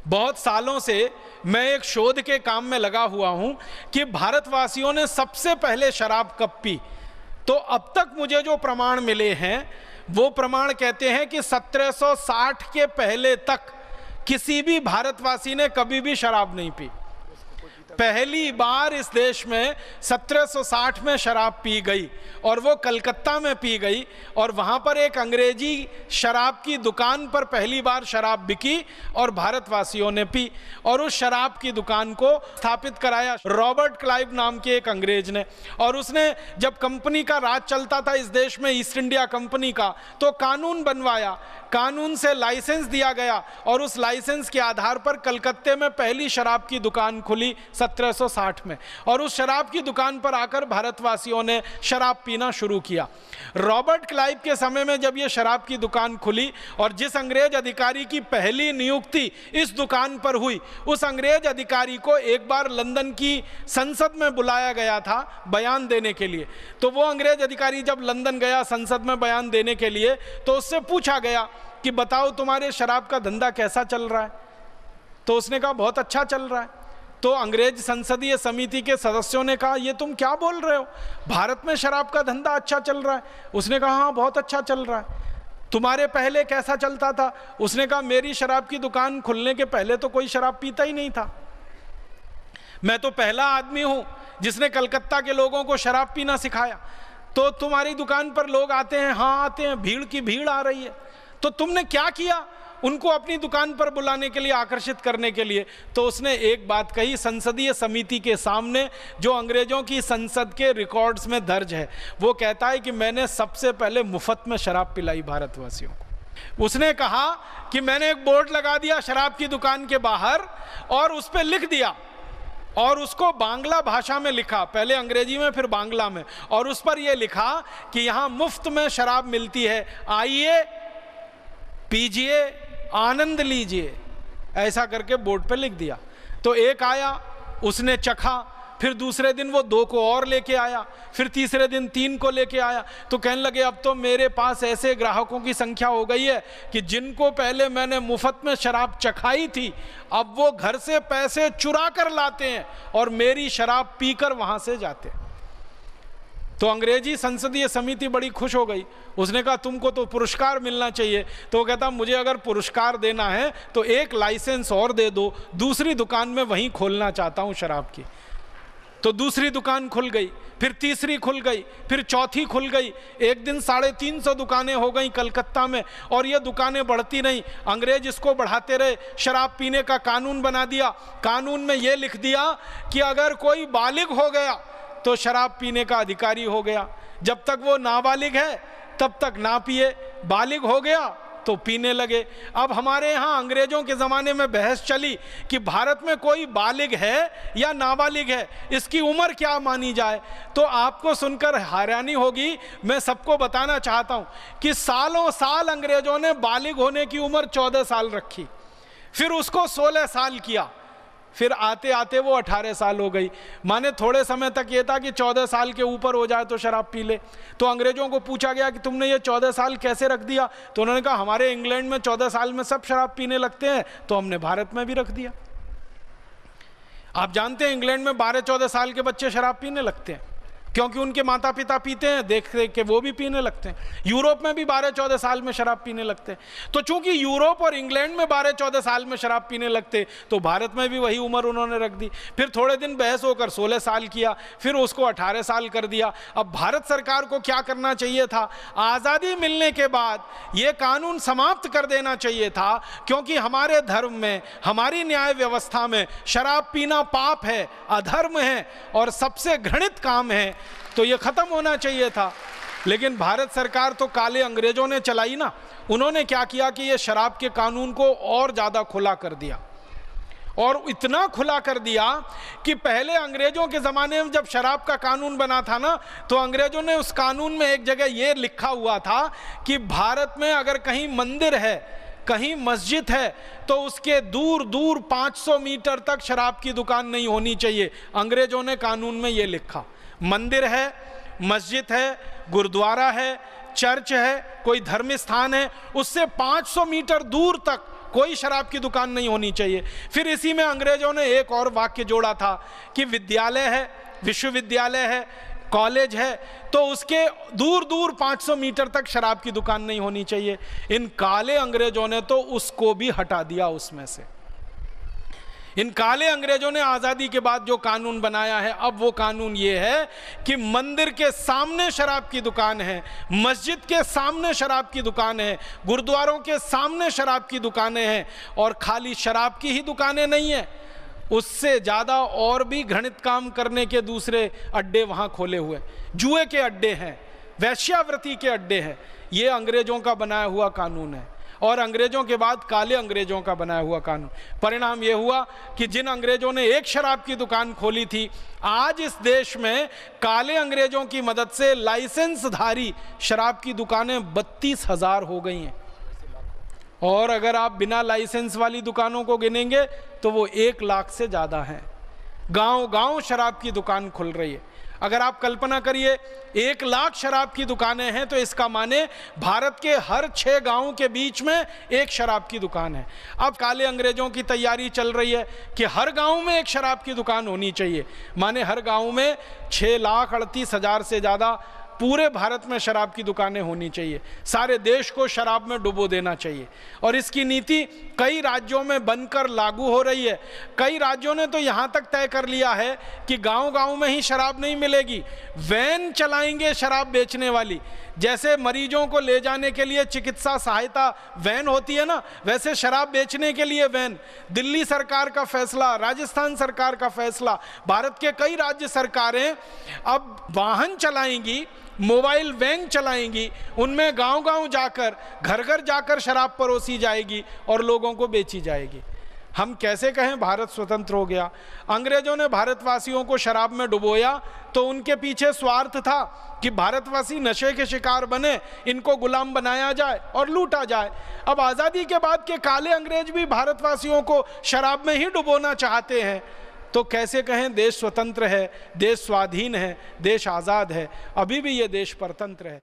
बहुत सालों से मैं एक शोध के काम में लगा हुआ हूं कि भारतवासियों ने सबसे पहले शराब कब पी। तो अब तक मुझे जो प्रमाण मिले हैं वो प्रमाण कहते हैं कि 1760 के पहले तक किसी भी भारतवासी ने कभी भी शराब नहीं पी। पहली बार इस देश में 1760 में शराब पी गई और वो कलकत्ता में पी गई और वहाँ पर एक अंग्रेजी शराब की दुकान पर पहली बार शराब बिकी और भारतवासियों ने पी और उस शराब की दुकान को स्थापित कराया रॉबर्ट क्लाइव नाम के एक अंग्रेज ने। और उसने जब कंपनी का राज चलता था इस देश में, ईस्ट इंडिया कंपनी का, तो कानून बनवाया, कानून से लाइसेंस दिया गया और उस लाइसेंस के आधार पर कलकत्ते में पहली शराब की दुकान खुली 1760 में और उस शराब की दुकान पर आकर भारतवासियों ने शराब पीना शुरू किया। रॉबर्ट क्लाइव के समय में जब यह शराब की दुकान खुली और जिस अंग्रेज अधिकारी की पहली नियुक्ति इस दुकान पर हुई, उस अंग्रेज अधिकारी को एक बार लंदन की संसद में बुलाया गया था बयान देने के लिए। तो वो अंग्रेज अधिकारी जब लंदन गया संसद में बयान देने के लिए तो उससे पूछा गया कि बताओ तुम्हारे शराब का धंधा कैसा चल रहा है। तो उसने कहा बहुत अच्छा चल रहा है। तो अंग्रेज संसदीय समिति के सदस्यों ने कहा ये तुम क्या बोल रहे हो, भारत में शराब का धंधा अच्छा चल रहा है। उसने कहा हाँ बहुत अच्छा चल रहा है। तुम्हारे पहले कैसा चलता था? उसने कहा मेरी शराब की दुकान खुलने के पहले तो कोई शराब पीता ही नहीं था। मैं तो पहला आदमी हूं जिसने कलकत्ता के लोगों को शराब पीना सिखाया। तो तुम्हारी दुकान पर लोग आते हैं, हाँ आते हैं, भीड़ की भीड़ आ रही है। तो तुमने क्या किया उनको अपनी दुकान पर बुलाने के लिए, आकर्षित करने के लिए? तो उसने एक बात कही संसदीय समिति के सामने, जो अंग्रेजों की संसद के रिकॉर्ड्स में दर्ज है। वो कहता है कि मैंने सबसे पहले मुफ्त में शराब पिलाई भारतवासियों को। उसने कहा कि मैंने एक बोर्ड लगा दिया शराब की दुकान के बाहर और उस पर लिख दिया और उसको बांग्ला भाषा में लिखा, पहले अंग्रेजी में फिर बांग्ला में, और उस पर यह लिखा कि यहाँ मुफ्त में शराब मिलती है, आइए पीजिए, आनंद लीजिए। ऐसा करके बोर्ड पे लिख दिया। तो एक आया, उसने चखा, फिर दूसरे दिन वो 2 को और लेके आया, फिर तीसरे दिन 3 को लेके आया। तो कहने लगे अब तो मेरे पास ऐसे ग्राहकों की संख्या हो गई है कि जिनको पहले मैंने मुफ्त में शराब चखाई थी अब वो घर से पैसे चुरा कर लाते हैं और मेरी शराब पीकर वहां से जाते हैं। तो अंग्रेजी संसदीय समिति बड़ी खुश हो गई। उसने कहा तुमको तो पुरस्कार मिलना चाहिए। तो वो कहता मुझे अगर पुरस्कार देना है तो एक लाइसेंस और दे दो, दूसरी दुकान में वहीं खोलना चाहता हूं शराब की। तो दूसरी दुकान खुल गई, फिर तीसरी खुल गई, फिर चौथी खुल गई। एक दिन 350 दुकानें हो गई कलकत्ता में और ये दुकानें बढ़ती नहीं। अंग्रेज इसको बढ़ाते रहे, शराब पीने का कानून बना दिया। कानून में ये लिख दिया कि अगर कोई बालिग हो गया तो शराब पीने का अधिकारी हो गया। जब तक वो नाबालिग है तब तक ना पिए, बालिग हो गया तो पीने लगे। अब हमारे यहाँ अंग्रेजों के ज़माने में बहस चली कि भारत में कोई बालिग है या नाबालिग है, इसकी उम्र क्या मानी जाए। तो आपको सुनकर हैरानी होगी, मैं सबको बताना चाहता हूँ कि सालों साल अंग्रेजों ने बालिग होने की उम्र 14 साल रखी, फिर उसको 16 साल किया, फिर आते आते वो 18 साल हो गई। माने थोड़े समय तक ये था कि 14 साल के ऊपर हो जाए तो शराब पी ले। तो अंग्रेजों को पूछा गया कि तुमने ये 14 साल कैसे रख दिया? तो उन्होंने कहा हमारे इंग्लैंड में 14 साल में सब शराब पीने लगते हैं तो हमने भारत में भी रख दिया। आप जानते हैं इंग्लैंड में 12-14 साल के बच्चे शराब पीने लगते हैं क्योंकि उनके माता पिता पीते हैं, देख देख के वो भी पीने लगते हैं। यूरोप में भी 12-14 साल में शराब पीने लगते हैं। तो चूंकि यूरोप और इंग्लैंड में 12-14 साल में शराब पीने लगते तो भारत में भी वही उम्र उन्होंने रख दी। फिर थोड़े दिन बहस होकर 16 साल किया, फिर उसको 18 साल कर दिया। अब भारत सरकार को क्या करना चाहिए था? आज़ादी मिलने के बाद ये कानून समाप्त कर देना चाहिए था, क्योंकि हमारे धर्म में, हमारी न्याय व्यवस्था में शराब पीना पाप है, अधर्म है और सबसे घृणित काम है। तो ये खत्म होना चाहिए था। लेकिन भारत सरकार तो काले अंग्रेजों ने चलाई ना। उन्होंने क्या किया कि ये शराब के कानून को और ज़्यादा खुला कर दिया, और इतना खुला कर दिया कि पहले अंग्रेजों के ज़माने में जब शराब का कानून बना था ना, तो अंग्रेजों ने उस कानून में एक जगह ये लिखा हुआ था कि भारत में अगर कहीं मंदिर है, कहीं मस्जिद है, तो उसके दूर दूर 500 मीटर तक शराब की दुकान नहीं होनी चाहिए। अंग्रेजों ने कानून में ये लिखा। मंदिर है, मस्जिद है, गुरुद्वारा है, चर्च है, कोई धर्म स्थान है, उससे 500 मीटर दूर तक कोई शराब की दुकान नहीं होनी चाहिए। फिर इसी में अंग्रेजों ने एक और वाक्य जोड़ा था कि विद्यालय है, विश्वविद्यालय है, कॉलेज है, तो उसके दूर दूर 500 मीटर तक शराब की दुकान नहीं होनी चाहिए। इन काले अंग्रेजों ने तो उसको भी हटा दिया उसमें से। इन काले अंग्रेजों ने आज़ादी के बाद जो कानून बनाया है, अब वो कानून ये है कि मंदिर के सामने शराब की दुकान है, मस्जिद के सामने शराब की दुकान है, गुरुद्वारों के सामने शराब की दुकानें हैं, और खाली शराब की ही दुकानें नहीं है, उससे ज़्यादा और भी घृणित काम करने के दूसरे अड्डे वहाँ खोले हुए, जुए के अड्डे हैं, वैश्यावृत्ति के अड्डे हैं। ये अंग्रेजों का बनाया हुआ कानून है, और अंग्रेजों के बाद काले अंग्रेजों का बनाया हुआ कानून। परिणाम यह हुआ कि जिन अंग्रेजों ने एक शराब की दुकान खोली थी, आज इस देश में काले अंग्रेजों की मदद से लाइसेंसधारी शराब की दुकानें 32,000 हो गई हैं, और अगर आप बिना लाइसेंस वाली दुकानों को गिनेंगे तो वो 1 लाख से ज़्यादा हैं। गांव गांव शराब की दुकान खुल रही है। अगर आप कल्पना करिए 1 लाख शराब की दुकानें हैं, तो इसका माने भारत के हर 6 गांवों के बीच में एक शराब की दुकान है। अब काले अंग्रेजों की तैयारी चल रही है कि हर गांव में एक शराब की दुकान होनी चाहिए, माने हर गांव में 6,38,000 से ज़्यादा पूरे भारत में शराब की दुकानें होनी चाहिए, सारे देश को शराब में डुबो देना चाहिए। और इसकी नीति कई राज्यों में बनकर लागू हो रही है। कई राज्यों ने तो यहाँ तक तय कर लिया है कि गांव-गांव में ही शराब नहीं मिलेगी, वैन चलाएंगे शराब बेचने वाली। जैसे मरीजों को ले जाने के लिए चिकित्सा सहायता वैन होती है ना, वैसे शराब बेचने के लिए वैन। दिल्ली सरकार का फैसला, राजस्थान सरकार का फैसला, भारत के कई राज्य सरकारें अब वाहन चलाएंगी, मोबाइल वैन चलाएंगी, उनमें गांव-गांव जाकर, घर-घर जाकर शराब परोसी जाएगी और लोगों को बेची जाएगी। हम कैसे कहें भारत स्वतंत्र हो गया? अंग्रेजों ने भारतवासियों को शराब में डुबोया तो उनके पीछे स्वार्थ था कि भारतवासी नशे के शिकार बने, इनको गुलाम बनाया जाए और लूटा जाए। अब आज़ादी के बाद के काले अंग्रेज भी भारतवासियों को शराब में ही डुबोना चाहते हैं, तो कैसे कहें देश स्वतंत्र है, देश स्वाधीन है, देश आज़ाद है? अभी भी ये देश परतंत्र है।